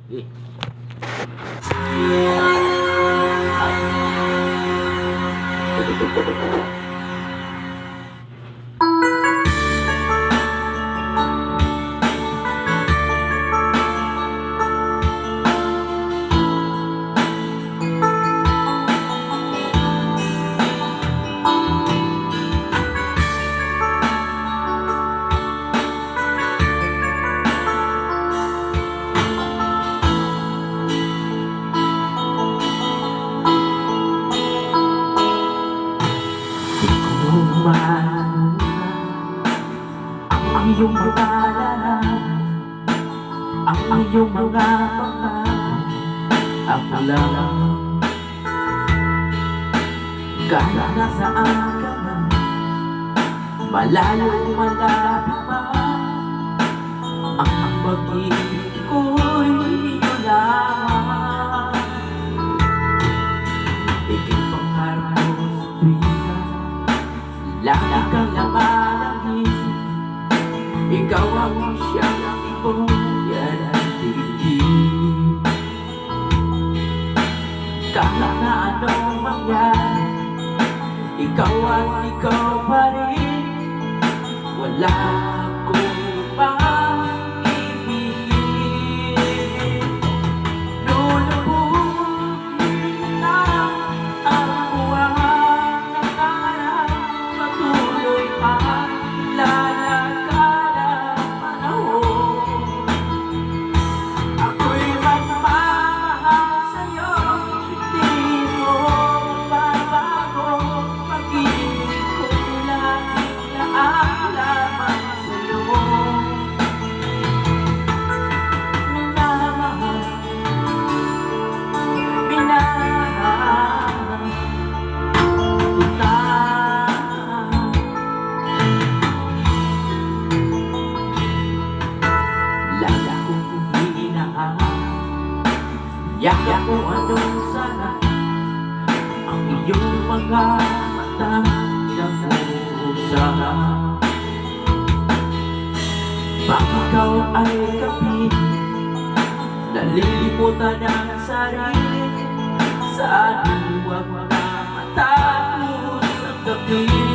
Eh. Ang iyong mga larawan, ang iyong mga pangalan, ako lang. Kahit nasaan ka man, malayo malapit pa, ang pag-ibig ko'y iyo lamang. Ika'y pangarap ko sa tuwina, lagi kang laman ng isip. Ikaw ang siyang ipoyan ang tingin. Kahit na anong mangyari, ikaw at ikaw pa rin. Wala akong ibang ibigin. Lulubutin na ang buwan ng araw, patuloy ang lalakad ang panahon. Ako'y magmamahal sa'yo, hindi mo babago. Pag-ibig ko'y laging naaalaman sa'yo. Minamahal kita. Lala kong hinahal, yaya ko anong sana, ang iyong mga mata nag-uusap. Pag ikaw ay kapiling, nalilimutan ang sarili, sana huwag na matapos ang gabi.